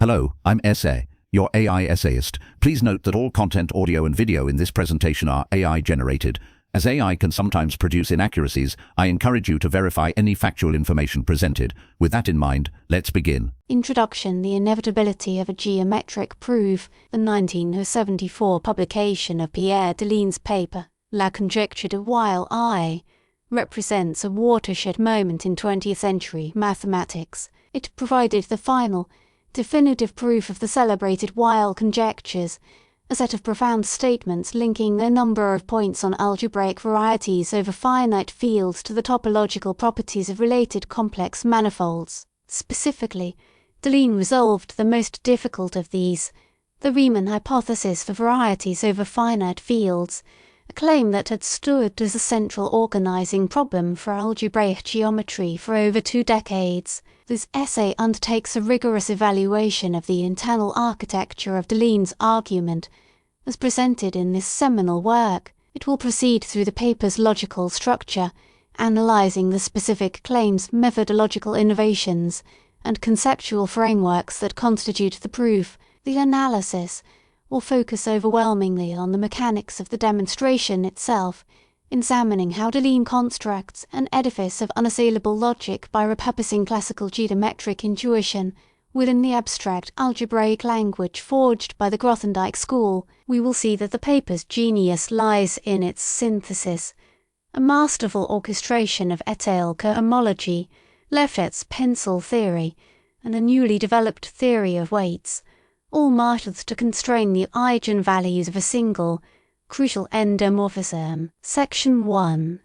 Hello, I'm Essay, your AI essayist. Please note that all content, audio and video in this presentation are AI generated. As AI can sometimes produce inaccuracies, I encourage you to verify any factual information presented. With that in mind, let's begin. Introduction: The Inevitability of a Geometric Proof, the 1974 publication of Pierre Deligne's paper, La conjecture de Weil I, represents a watershed moment in 20th century mathematics. It provided the final, definitive proof of the celebrated Weil conjectures, a set of profound statements linking a number of points on algebraic varieties over finite fields to the topological properties of related complex manifolds. Specifically, Deligne resolved the most difficult of these, the Riemann hypothesis for varieties over finite fields, a claim that had stood as a central organizing problem for algebraic geometry for over 2 decades. This essay undertakes a rigorous evaluation of the internal architecture of Deligne's argument, as presented in this seminal work. It will proceed through the paper's logical structure, analyzing the specific claims, methodological innovations, and conceptual frameworks that constitute the proof. The analysis will focus overwhelmingly on the mechanics of the demonstration itself, examining how Deligne constructs an edifice of unassailable logic by repurposing classical geometric intuition within the abstract algebraic language forged by the Grothendieck school. We will see that the paper's genius lies in its synthesis, a masterful orchestration of étale cohomology, Lefschetz pencil theory, and a newly developed theory of weights, all marshaled to constrain the eigenvalues of a single, crucial endomorphism. Section 1.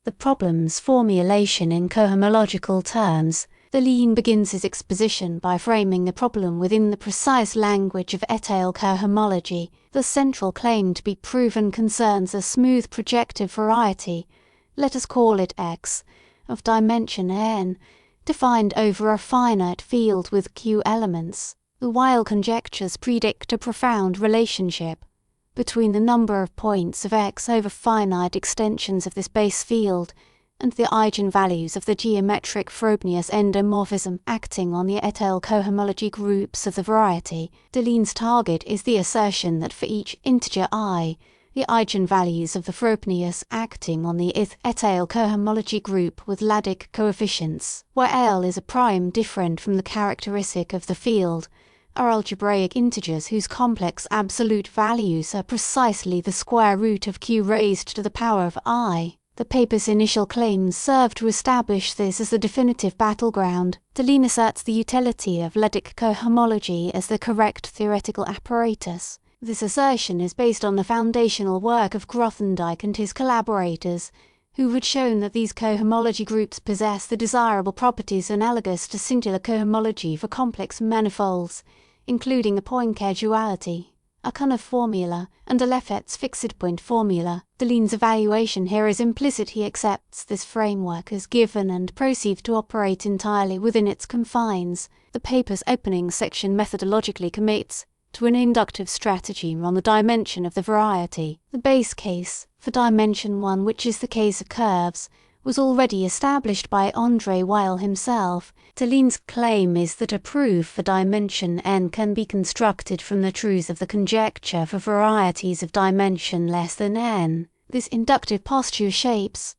The problem's formulation in cohomological terms. Deligne begins his exposition by framing the problem within the precise language of étale cohomology. The central claim to be proven concerns a smooth projective variety, let us call it X, of dimension n, defined over a finite field with Q elements. The Weil conjectures predict a profound relationship between the number of points of X over finite extensions of this base field and the eigenvalues of the geometric Frobenius endomorphism acting on the étale cohomology groups of the variety. Deligne's target is the assertion that for each integer I, the eigenvalues of the Frobenius acting on the étale cohomology group with Laddick coefficients, where L is a prime different from the characteristic of the field, are algebraic integers whose complex absolute values are precisely the square root of q raised to the power of I. The paper's initial claims serve to establish this as the definitive battleground. Deligne asserts the utility of Laddick cohomology as the correct theoretical apparatus. This assertion is based on the foundational work of Grothendieck and his collaborators, who had shown that these cohomology groups possess the desirable properties analogous to singular cohomology for complex manifolds, including a Poincare duality, a Kunev formula, and a Lefschetz fixed-point formula. Deligne's evaluation here is implicit. He accepts this framework as given and proceeds to operate entirely within its confines. The paper's opening section methodologically commits to an inductive strategy on the dimension of the variety. The base case for dimension 1, which is the case of curves, was already established by André Weil himself. Deligne's claim is that a proof for dimension n can be constructed from the truth of the conjecture for varieties of dimension less than n. This inductive posture shapes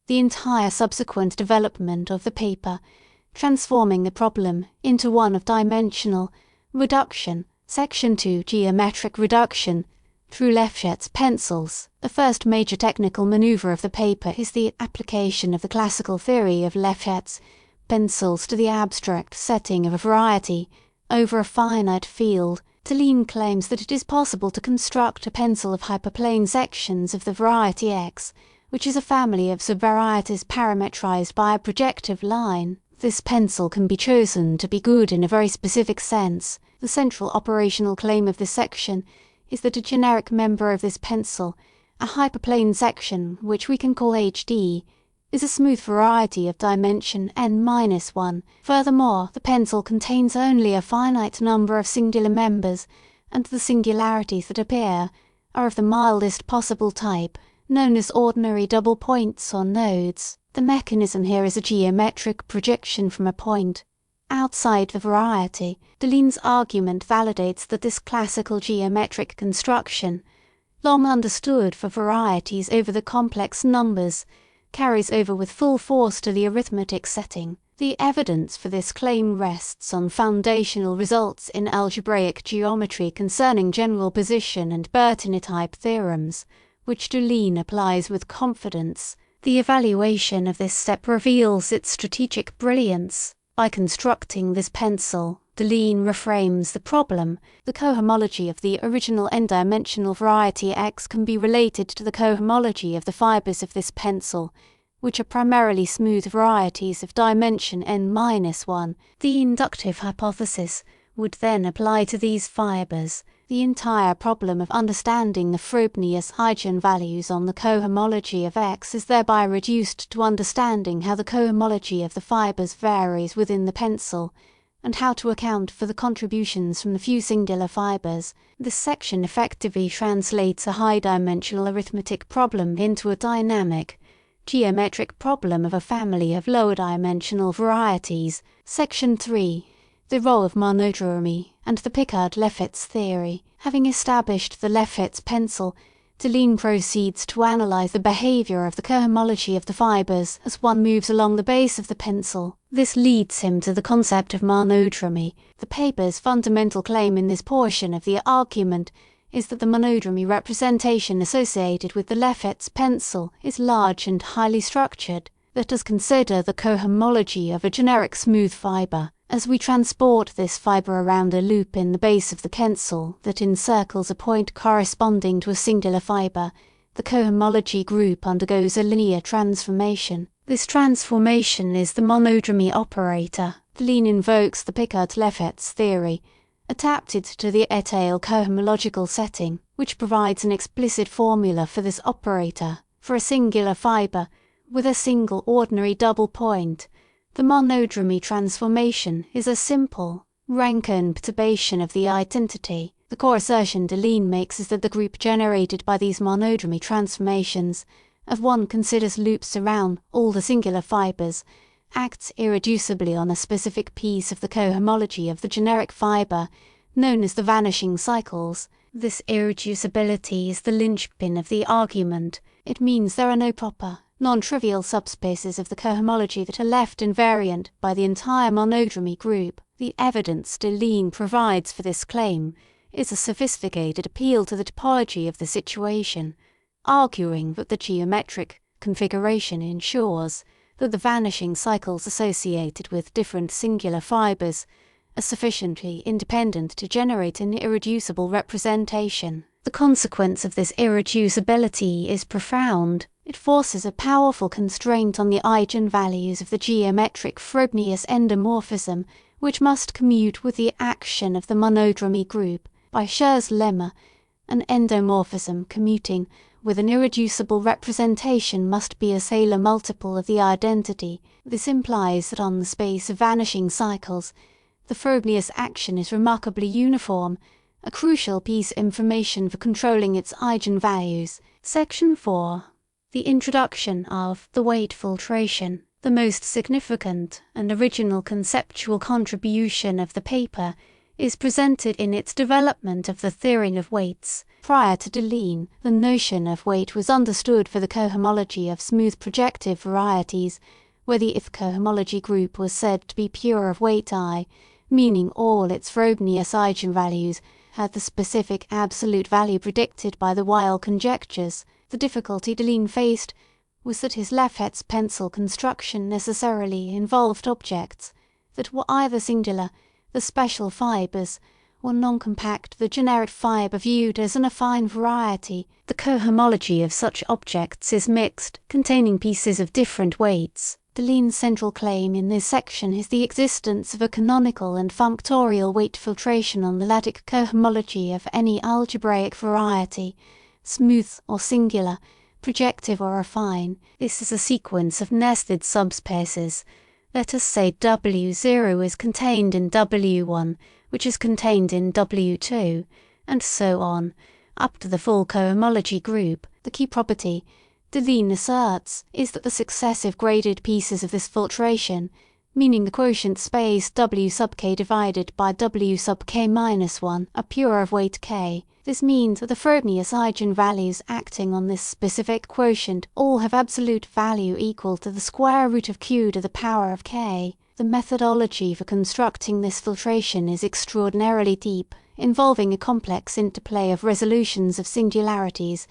the entire subsequent development of the paper, transforming the problem into one of dimensional reduction. Section 2. Geometric reduction through Lefschetz pencils. The first major technical maneuver of the paper is the application of the classical theory of Lefschetz pencils to the abstract setting of a variety over a finite field. Deligne claims that it is possible to construct a pencil of hyperplane sections of the variety X, which is a family of subvarieties parametrized by a projective line. This pencil can be chosen to be good in a very specific sense. The central operational claim of this section is that a generic member of this pencil, a hyperplane section which we can call HD, is a smooth variety of dimension n-1. Furthermore, the pencil contains only a finite number of singular members, and the singularities that appear are of the mildest possible type, known as ordinary double points or nodes. The mechanism here is a geometric projection from a point, Outside the variety, Deligne's argument validates that this classical geometric construction, long understood for varieties over the complex numbers, carries over with full force to the arithmetic setting. The evidence for this claim rests on foundational results in algebraic geometry concerning general position and Bertini-type theorems, which Deligne applies with confidence. The evaluation of this step reveals its strategic brilliance. By constructing this pencil, Deligne reframes the problem. The cohomology of the original n-dimensional variety X can be related to the cohomology of the fibers of this pencil, which are primarily smooth varieties of dimension n-1. The inductive hypothesis would then apply to these fibers. The entire problem of understanding the Frobenius eigenvalues on the cohomology of X is thereby reduced to understanding how the cohomology of the fibers varies within the pencil, and how to account for the contributions from the few singular fibers. This section effectively translates a high-dimensional arithmetic problem into a dynamic, geometric problem of a family of lower-dimensional varieties. Section 3. The role of monodromy and the Picard-Lefferts theory. Having established the Lefferts pencil, Deligne proceeds to analyze the behavior of the cohomology of the fibers as one moves along the base of the pencil. This leads him to the concept of monodromy. The paper's fundamental claim in this portion of the argument is that the monodromy representation associated with the Lefferts pencil is large and highly structured. Let us consider the cohomology of a generic smooth fiber. As we transport this fiber around a loop in the base of the pencil that encircles a point corresponding to a singular fiber, the cohomology group undergoes a linear transformation. This transformation is the monodromy operator. Deligne invokes the Picard-Lefferts theory, adapted to the et al. Cohomological setting, which provides an explicit formula for this operator. For a singular fiber, with a single ordinary double point, the monodromy transformation is a simple Rankine perturbation of the identity. The core assertion Deligne makes is that the group generated by these monodromy transformations, if one considers loops around all the singular fibers, acts irreducibly on a specific piece of the cohomology of the generic fiber, known as the vanishing cycles. This irreducibility is the linchpin of the argument. It means there are no proper, non-trivial subspaces of the cohomology that are left invariant by the entire monodromy group. The evidence Deligne provides for this claim is a sophisticated appeal to the topology of the situation, arguing that the geometric configuration ensures that the vanishing cycles associated with different singular fibers are sufficiently independent to generate an irreducible representation. The consequence of this irreducibility is profound. It forces a powerful constraint on the eigenvalues of the geometric Frobenius endomorphism, which must commute with the action of the monodromy group. By Scher's lemma, an endomorphism commuting with an irreducible representation must be a scalar multiple of the identity. This implies that on the space of vanishing cycles, the Frobenius action is remarkably uniform, a crucial piece of information for controlling its eigenvalues. Section 4. The introduction of the weight filtration. The most significant and original conceptual contribution of the paper is presented in its development of the theory of weights. Prior to Deligne, the notion of weight was understood for the cohomology of smooth projective varieties, where the if cohomology group was said to be pure of weight I, meaning all its Frobenius eigenvalues had the specific absolute value predicted by the Weil conjectures. The difficulty Deligne faced was that his Lefferts pencil construction necessarily involved objects that were either singular, the special fibers, or non-compact, the generic fiber viewed as an affine variety. The cohomology of such objects is mixed, containing pieces of different weights. Deligne's central claim in this section is the existence of a canonical and functorial weight filtration on the laddic cohomology of any algebraic variety, smooth or singular, projective or affine. This is a sequence of nested subspaces. Let us say W0 is contained in W1, which is contained in W2, and so on, up to the full cohomology group. The key property, Deligne asserts, is that the successive graded pieces of this filtration meaning the quotient space W sub k divided by W sub k minus 1 are pure of weight k. This means that the Frobenius eigenvalues acting on this specific quotient all have absolute value equal to the square root of q to the power of k. The methodology for constructing this filtration is extraordinarily deep, involving a complex interplay of resolutions of singularities,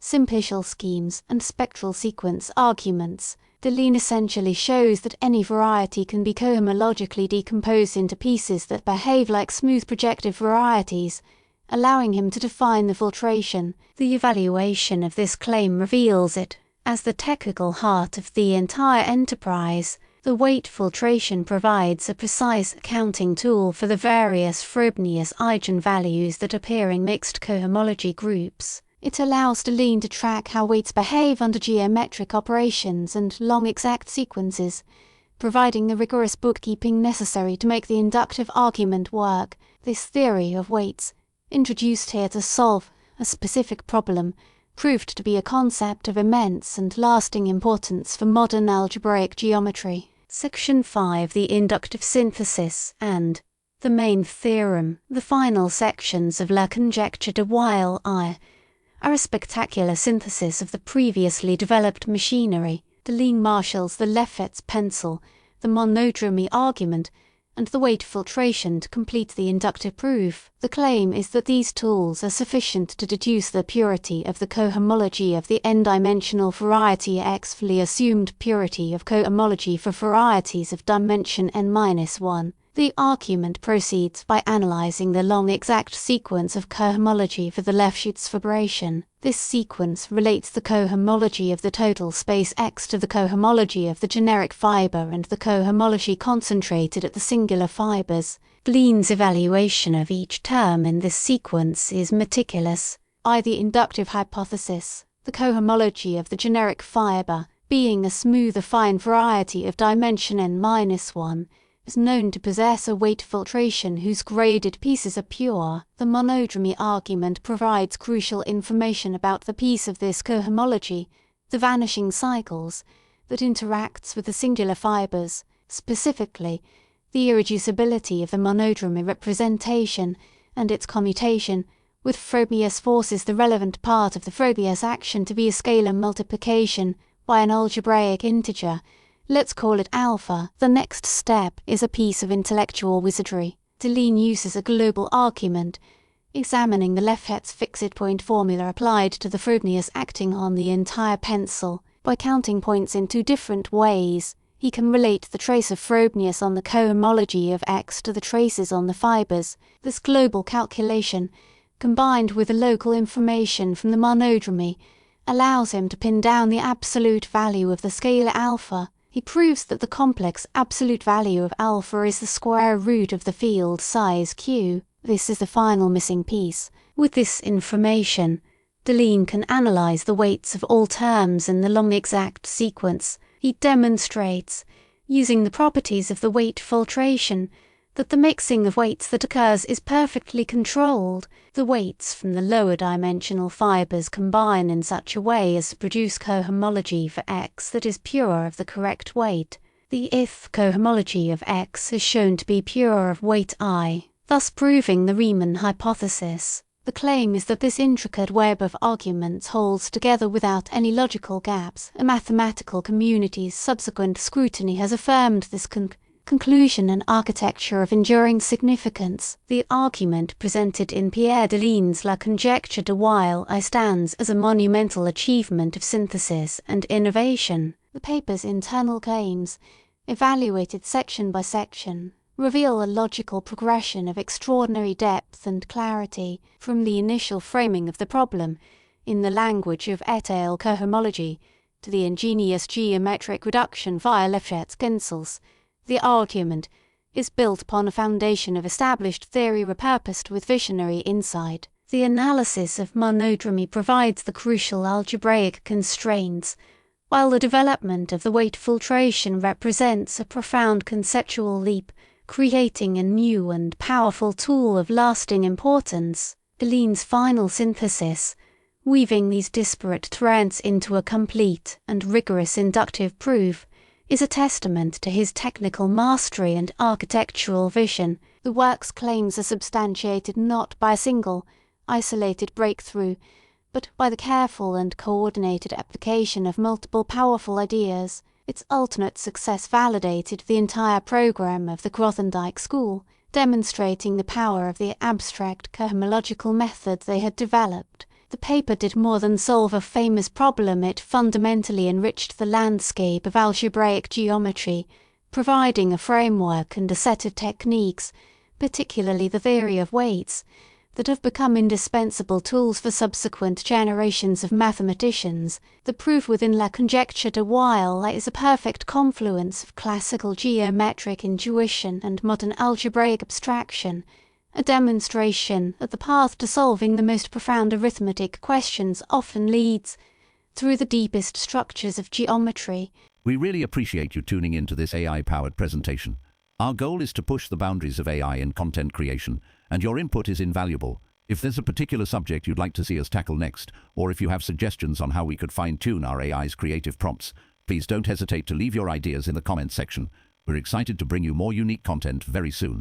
simplicial schemes, and spectral sequence arguments. Deligne essentially shows that any variety can be cohomologically decomposed into pieces that behave like smooth projective varieties, allowing him to define the filtration. The evaluation of this claim reveals it as the technical heart of the entire enterprise. The weight filtration provides a precise accounting tool for the various Frobenius eigenvalues that appear in mixed cohomology groups. It allows Deligne to track how weights behave under geometric operations and long exact sequences, providing the rigorous bookkeeping necessary to make the inductive argument work. This theory of weights, introduced here to solve a specific problem, proved to be a concept of immense and lasting importance for modern algebraic geometry. Section 5, the inductive synthesis, and the main theorem, the final sections of La conjecture de Weil I, are a spectacular synthesis of the previously developed machinery. Deligne marshals the Lefferts pencil, the monodromy argument, and the weight filtration to complete the inductive proof. The claim is that these tools are sufficient to deduce the purity of the cohomology of the n-dimensional variety X for the assumed purity of cohomology for varieties of dimension n-1. The argument proceeds by analyzing the long exact sequence of cohomology for the Lefschetz fibration. This sequence relates the cohomology of the total space X to the cohomology of the generic fiber and the cohomology concentrated at the singular fibers. Deligne's evaluation of each term in this sequence is meticulous. I. The inductive hypothesis, the cohomology of the generic fiber, being a smooth affine variety of dimension n-1, is known to possess a weight filtration whose graded pieces are pure. The monodromy argument provides crucial information about the piece of this cohomology, the vanishing cycles, that interacts with the singular fibers, specifically, the irreducibility of the monodromy representation and its commutation. With Frobenius forces the relevant part of the Frobenius action to be a scalar multiplication by an algebraic integer. Let's call it alpha. The next step is a piece of intellectual wizardry. Deligne uses a global argument, examining the Lefferts fixed point formula applied to the Frobenius acting on the entire pencil. By counting points in two different ways, he can relate the trace of Frobenius on the cohomology of X to the traces on the fibers. This global calculation, combined with the local information from the monodromy, allows him to pin down the absolute value of the scalar alpha. He proves that the complex absolute value of alpha is the square root of the field size Q. This is the final missing piece. With this information, Deligne can analyze the weights of all terms in the long exact sequence. He demonstrates, using the properties of the weight filtration, that the mixing of weights that occurs is perfectly controlled. The weights from the lower dimensional fibers combine in such a way as to produce cohomology for X that is pure of the correct weight. The ith cohomology of X is shown to be pure of weight I, thus proving the Riemann hypothesis. The claim is that this intricate web of arguments holds together without any logical gaps. A mathematical community's subsequent scrutiny has affirmed this conclusion an architecture of enduring significance. The argument presented in Pierre Deligne's La conjecture de Weil I stands as a monumental achievement of synthesis and innovation. The paper's internal claims, evaluated section by section, reveal a logical progression of extraordinary depth and clarity from the initial framing of the problem in the language of étale cohomology to the ingenious geometric reduction via Lefferts pencils. The argument is built upon a foundation of established theory repurposed with visionary insight. The analysis of monodromy provides the crucial algebraic constraints, while the development of the weight filtration represents a profound conceptual leap, creating a new and powerful tool of lasting importance. Deligne's final synthesis, weaving these disparate threads into a complete and rigorous inductive proof, is a testament to his technical mastery and architectural vision. The work's claims are substantiated not by a single, isolated breakthrough, but by the careful and coordinated application of multiple powerful ideas. Its ultimate success validated the entire program of the Grothendieck School, demonstrating the power of the abstract cohomological method they had developed. The paper did more than solve a famous problem, it fundamentally enriched the landscape of algebraic geometry, providing a framework and a set of techniques, particularly the theory of weights, that have become indispensable tools for subsequent generations of mathematicians. The proof within La Conjecture de Weil is a perfect confluence of classical geometric intuition and modern algebraic abstraction, a demonstration that the path to solving the most profound arithmetic questions often leads through the deepest structures of geometry. We really appreciate you tuning into this AI-powered presentation. Our goal is to push the boundaries of AI in content creation, and your input is invaluable. If there's a particular subject you'd like to see us tackle next, or if you have suggestions on how we could fine-tune our AI's creative prompts, please don't hesitate to leave your ideas in the comments section. We're excited to bring you more unique content very soon.